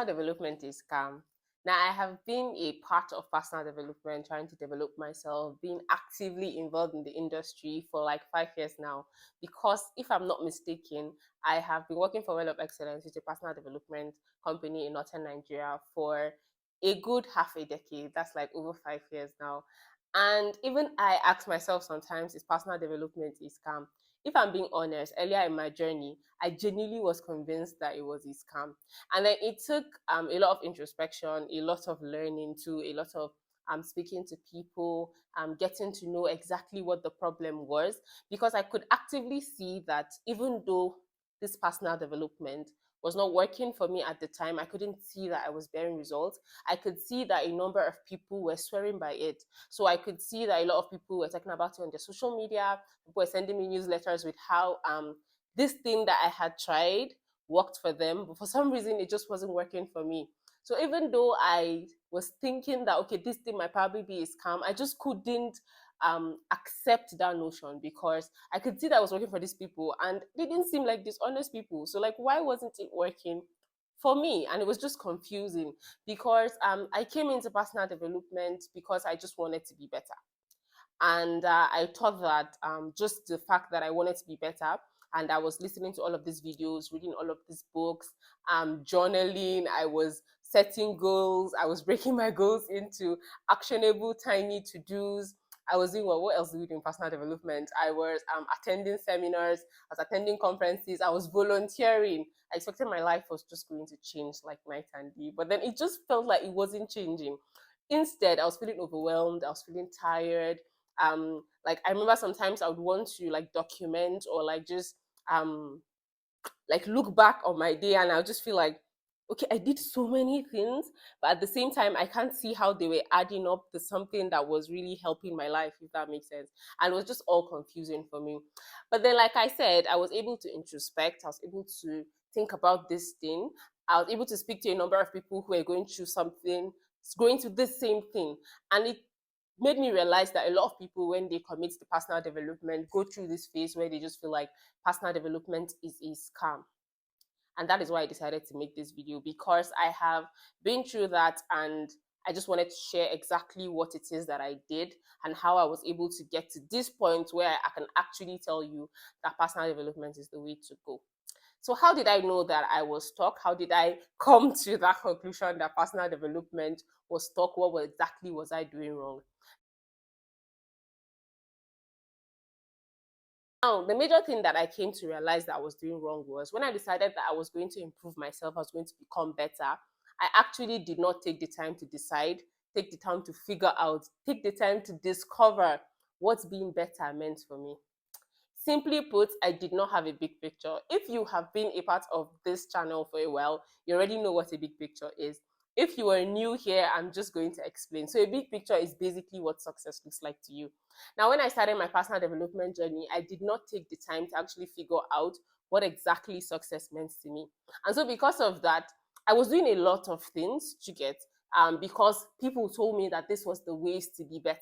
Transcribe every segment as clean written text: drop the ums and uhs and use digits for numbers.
personal development is scam. Now, I have been a part of personal development, trying to develop myself, being actively involved in the industry for like 5 years now. Because if I'm not mistaken, I have been working for Well of Excellence, which is a personal development company in northern Nigeria, for a good half a decade. That's like over 5 years now. And even I ask myself sometimes, is personal development a scam? If I'm being honest, earlier in my journey, I genuinely was convinced that it was a scam. And then it took a lot of introspection, a lot of learning too, a lot of speaking to people, getting to know exactly what the problem was, because I could actively see that even though this personal development was not working for me at the time, I couldn't see that I was bearing results. I could see that a number of people were swearing by it. So I could see that a lot of people were talking about it on their social media. People were sending me newsletters with how this thing that I had tried worked for them, but for some reason it just wasn't working for me. So even though I was thinking that okay, this thing might probably be a scam, I just couldn't accept that notion because I could see that I was working for these people and they didn't seem like dishonest people. So like, why wasn't it working for me? And it was just confusing because I came into personal development because I just wanted to be better. And I thought that just the fact that I wanted to be better, and I was listening to all of these videos, reading all of these books, journaling, I was setting goals, I was breaking my goals into actionable, tiny to dos. I was doing what else do we do in personal development? I was attending seminars, I was attending conferences, I was volunteering. I expected my life was just going to change like night and day, but then it just felt like it wasn't changing. Instead, I was feeling overwhelmed, I was feeling tired. Like I remember sometimes I would want to like document or like just um like look back on my day and I'll just feel like, okay, I did so many things, but at the same time, I can't see how they were adding up to something that was really helping my life, if that makes sense. And it was just all confusing for me. But then, like I said, I was able to introspect, I was able to think about this thing. I was able to speak to a number of people who were going through something, going through this same thing. And it made me realize that a lot of people, when they commit to personal development, go through this phase where they just feel like personal development is a scam. And that is why I decided to make this video, because I have been through that and I just wanted to share exactly what it is that I did and how I was able to get to this point where I can actually tell you that personal development is the way to go. So how did I know that I was stuck? How did I come to that conclusion that personal development was stuck? What exactly was I doing wrong? Now, the major thing that I came to realize that I was doing wrong was when I decided that I was going to improve myself, I was going to become better. I actually did not take the time to decide, take the time to figure out, take the time to discover what being better meant for me. Simply put, I did not have a big picture. If you have been a part of this channel for a while, you already know what a big picture is. If you are new here, I'm just going to explain. So a big picture is basically what success looks like to you. Now, when I started my personal development journey, I did not take the time to actually figure out what exactly success meant to me. And so because of that, I was doing a lot of things to get because people told me that this was the ways to be better.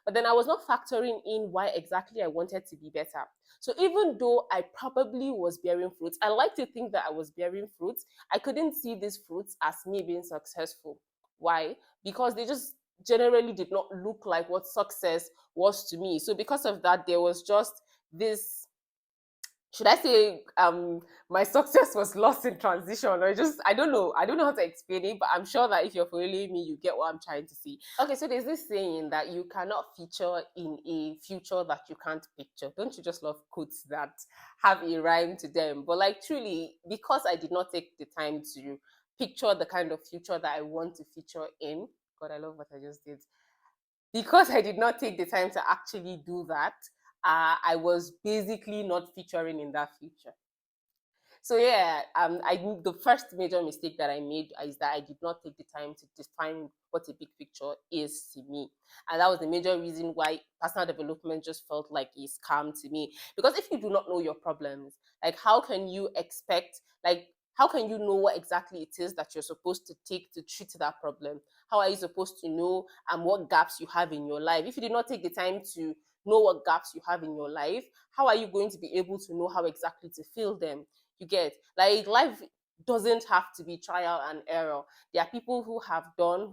But then I was not factoring in why exactly I wanted to be better. So even though I probably was bearing fruits, I like to think that I was bearing fruits. I couldn't see these fruits as me being successful. Why? Because they just generally did not look like what success was to me. So because of that, there was just this, should I say, my success was lost in transition, or just I don't know how to explain it, but I'm sure that if you're following me, you get what I'm trying to say. Okay, so there's this saying that you cannot feature in a future that you can't picture. Don't you just love quotes that have a rhyme to them? But like truly, because I did not take the time to picture the kind of future that I want to feature in. God, I love what I just did. Because I did not take the time to actually do that, I was basically not featuring in that future. So yeah, the first major mistake that I made is that I did not take the time to define what a big picture is to me, and that was the major reason why personal development just felt like a scam to me. Because if you do not know your problems, like how can you expect, like how can you know what exactly it is that you're supposed to take to treat that problem? How are you supposed to know what gaps you have in your life if you did not take the time to know what gaps you have in your life? How are you going to be able to know how exactly to fill them? You get, like, life doesn't have to be trial and error. There are people who have gone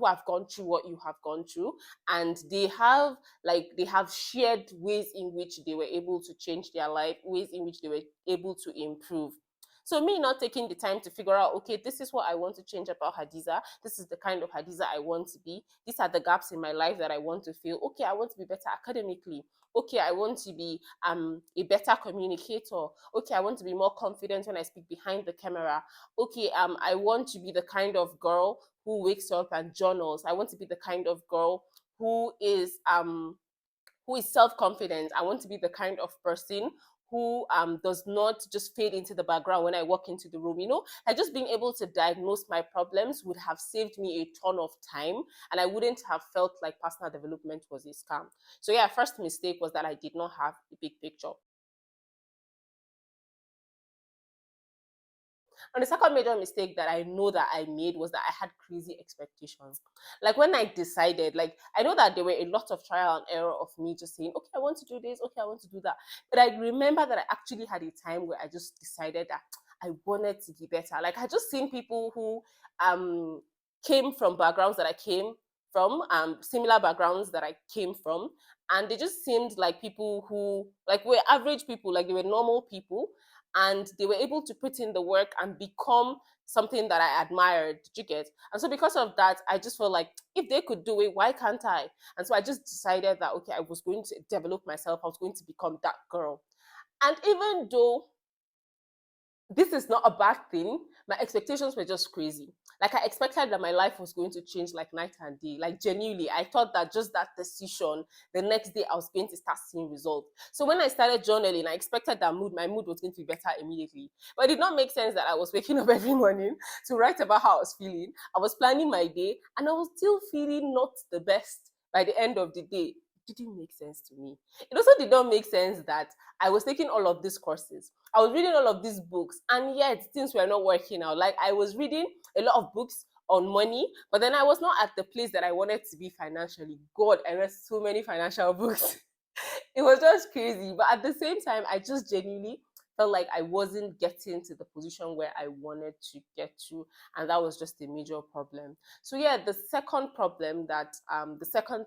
through what you have gone through, and they have shared ways in which they were able to change their life, ways in which they were able to improve. So me not taking the time to figure out, okay, this is what I want to change about Hadiza. This is the kind of Hadiza I want to be. These are the gaps in my life that I want to fill. Okay, I want to be better academically. Okay, I want to be a better communicator. Okay, I want to be more confident when I speak behind the camera. Okay, I want to be the kind of girl who wakes up and journals. I want to be the kind of girl who is self-confident. I want to be the kind of person who does not just fade into the background when I walk into the room. Like just being able to diagnose my problems would have saved me a ton of time, and I wouldn't have felt like personal development was a scam. So yeah, first mistake was that I did not have the big picture. And the second major mistake that I know that I made was that I had crazy expectations. Like when I decided, like I know that there were a lot of trial and error of me just saying, okay, I want to do this, okay, I want to do that. But I remember that I actually had a time where I just decided that I wanted to be better. Like I just seen people who um came from backgrounds that I came from, similar backgrounds that I came from, and they just seemed like people who like were average people, like they were normal people, and they were able to put in the work and become something that I admired. Did you get? And so because of that, I just felt like if they could do it, why can't I? And so I just decided that okay, I was going to develop myself. I was going to become that girl. And even though this is not a bad thing, my expectations were just crazy. Like I expected that my life was going to change like night and day. Like genuinely, I thought that just that decision, the next day I was going to start seeing results. So when I started journaling, I expected that my mood was going to be better immediately. But it did not make sense that I was waking up every morning to write about how I was feeling. I was planning my day, and I was still feeling not the best by the end of the day. It didn't make sense to me. It also did not make sense that I was taking all of these courses. I was reading all of these books, and yet things were not working out. Like I was reading a lot of books on money, but then I was not at the place that I wanted to be financially. God, I read so many financial books. It was just crazy. But at the same time, I just genuinely felt like I wasn't getting to the position where I wanted to get to. And that was just a major problem. So yeah, the second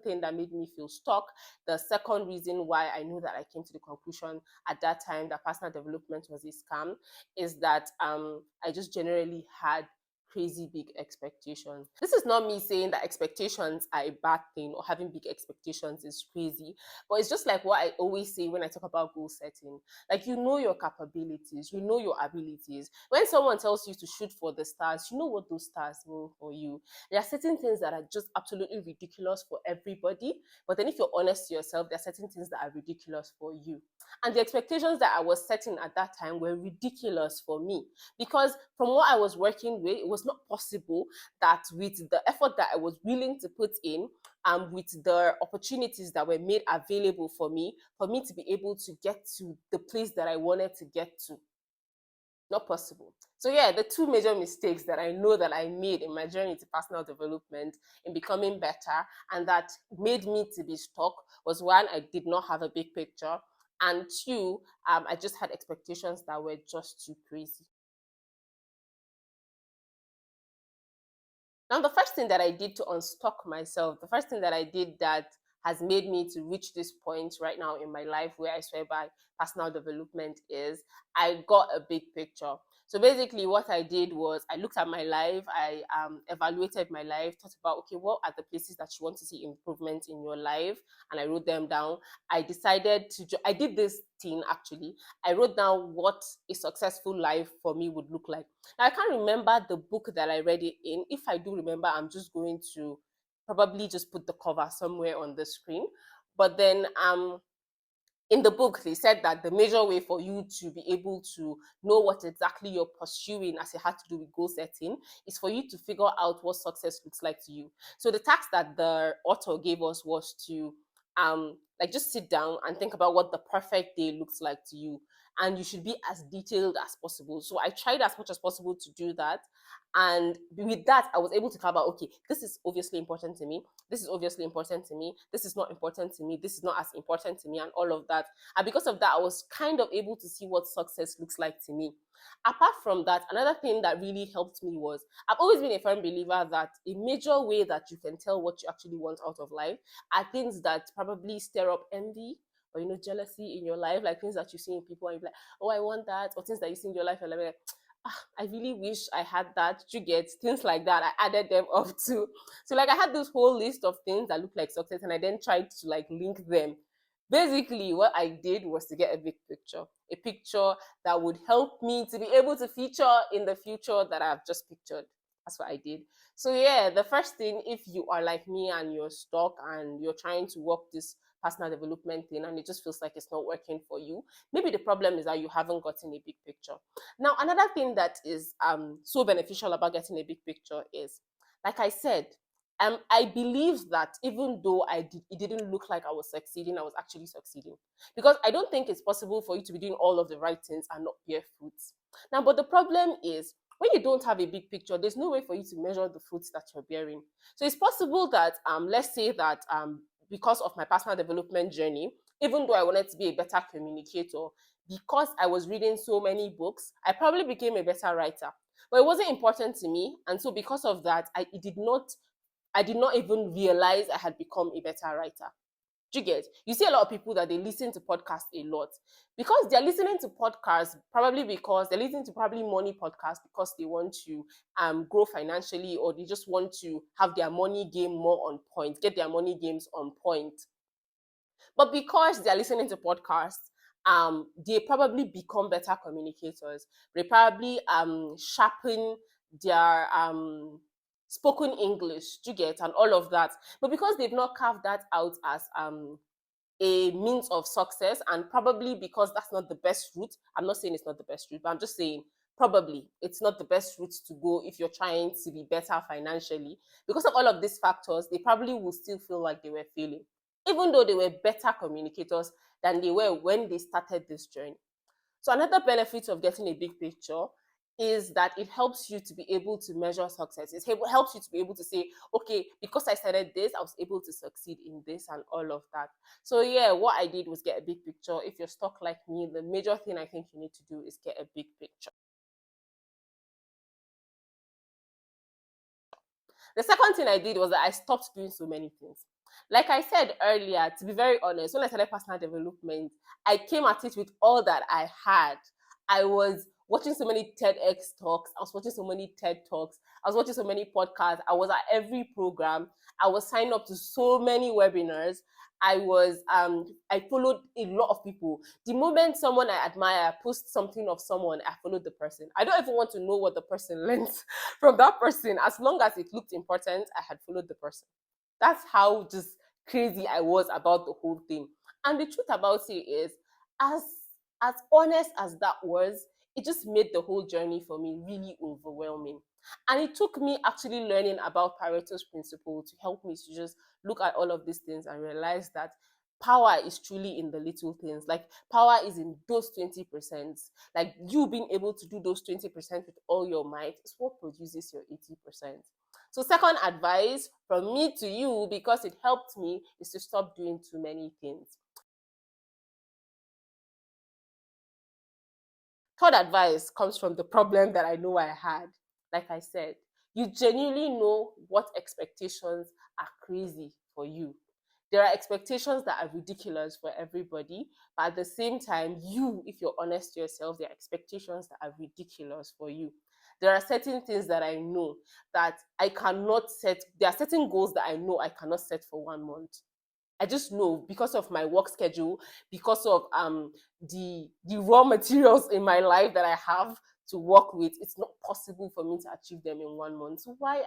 thing that made me feel stuck, the second reason why I knew that I came to the conclusion at that time that personal development was a scam is that I just generally had crazy big expectations. This is not me saying that expectations are a bad thing or having big expectations is crazy, but it's just like what I always say when I talk about goal setting. Like, you know your capabilities, you know your abilities. When someone tells you to shoot for the stars, you know what those stars mean for you. There are certain things that are just absolutely ridiculous for everybody, but then if you're honest to yourself, there are certain things that are ridiculous for you. And the expectations that I was setting at that time were ridiculous for me because from what I was working with, it was not possible that with the effort that I was willing to put in, with the opportunities that were made available for me to be able to get to the place that I wanted to get to. Not possible. So yeah, the two major mistakes that I know that I made in my journey to personal development, in becoming better, and that made me to be stuck was one, I did not have a big picture, and two, I just had expectations that were just too crazy. Now, the first thing that I did to unstuck myself, the first thing that I did that has made me to reach this point right now in my life where I swear by personal development is I got a big picture. So basically, what I did was I looked at my life, I evaluated my life, thought about, okay, what are the places that you want to see improvement in your life? And I wrote them down. I decided I did this thing actually. I wrote down what a successful life for me would look like. I can't remember the book that I read it in. If I do remember, I'm just going to probably just put the cover somewhere on the screen. But then in the book, they said that the major way for you to be able to know what exactly you're pursuing as it had to do with goal setting is for you to figure out what success looks like to you. So the task that the author gave us was to like just sit down and think about what the perfect day looks like to you. and you should be as detailed as possible. So I tried as much as possible to do that. And with that, I was able to cover, okay, this is obviously important to me. This is obviously important to me. This is not important to me. This is not as important to me, and all of that. And because of that, I was kind of able to see what success looks like to me. Apart from that, another thing that really helped me was I've always been a firm believer that a major way that you can tell what you actually want out of life are things that probably stir up envy or jealousy in your life, like things that you see in people and you're like, oh, I want that, or things that you see in your life and you're like, I really wish I had that. You get things like that. I added them up too. So like I had this whole list of things that looked like success, and I then tried to like link them. Basically, what I did was to get a picture that would help me to be able to feature in the future that I've just pictured. That's what I did. So yeah, the first thing, if you are like me and you're stuck and you're trying to work this personal development thing and it just feels like it's not working for you, maybe the problem is that you haven't gotten a big picture. Now, another thing that is so beneficial about getting a big picture is, like I said, I believe that even though it didn't look like I was succeeding, I was actually succeeding. Because I don't think it's possible for you to be doing all of the right things and not bear fruits. Now, but the problem is, when you don't have a big picture, there's no way for you to measure the fruits that you're bearing. So it's possible that, let's say that because of my personal development journey, even though I wanted to be a better communicator, because I was reading so many books, I probably became a better writer. But it wasn't important to me, and so because of that, I did not even realize I had become a better writer. Do you get? You see a lot of people that they listen to podcasts a lot because they're listening to podcasts probably because they're listening to probably money podcasts because they want to grow financially, or they just want to have their money game more on point, get their money games on point. But because they're listening to podcasts, they probably become better communicators. They probably sharpen their spoken English, do you get, and all of that. But because they've not carved that out as a means of success, and probably because that's not the best route. I'm not saying it's not the best route, but I'm just saying probably it's not the best route to go if you're trying to be better financially. Because of all of these factors, they probably will still feel like they were failing, even though they were better communicators than they were when they started this journey. So another benefit of getting a big picture is that it helps you to be able to measure success. It helps you to be able to say, okay, because I started this, I was able to succeed in this and all of that. So yeah, what I did was get a big picture. If you're stuck like me, the major thing I think you need to do is get a big picture. The second thing I did was that I stopped doing so many things. Like I said earlier, to be very honest, when I started personal development, I came at it with all that I had. I was watching so many TEDx talks, I was watching so many TED talks, I was watching so many podcasts, I was at every program, I was signed up to so many webinars. I followed a lot of people. The moment someone I admire posts something of someone, I followed the person. I don't even want to know what the person learned from that person. As long as it looked important, I had followed the person. That's how just crazy I was about the whole thing. And the truth about it is, as as honest as that was, it just made the whole journey for me really overwhelming. And it took me actually learning about Pareto's principle to help me to just look at all of these things and realize that power is truly in the little things. Like power is in those 20%. Like you being able to do those 20% with all your might is what produces your 80%. So, second advice from me to you, because it helped me, is to stop doing too many things. Third advice comes from the problem that I know I had. Like I said, you genuinely know what expectations are crazy for you. There are expectations that are ridiculous for everybody, but at the same time, you, if you're honest to yourself, there are expectations that are ridiculous for you. There are certain things that I know that I cannot set. There are certain goals that I know I cannot set for 1 month. I just know because of my work schedule, because of the raw materials in my life that I have to work with, it's not possible for me to achieve them in 1 month. So why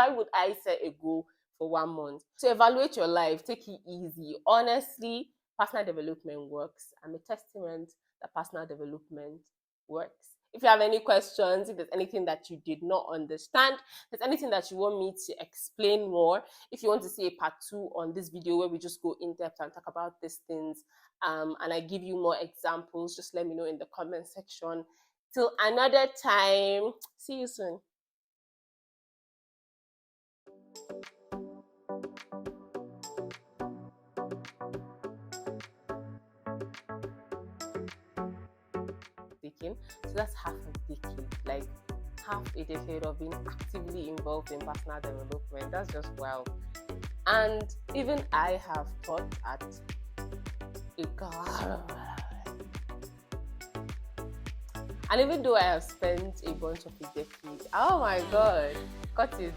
would I set a goal for 1 month? To evaluate your life, take it easy. Honestly, personal development works. I'm a testament that personal development works. If you have any questions, if there's anything that you did not understand, if there's anything that you want me to explain more, if you want to see a part 2 on this video where we just go in depth and talk about these things, and I give you more examples, just let me know in the comment section. Till another time, see you soon. So that's half a decade, like half a decade of being actively involved in personal development. That's just wild. And even I have taught at a and even though I have spent a bunch of a decade, oh my god, cut it.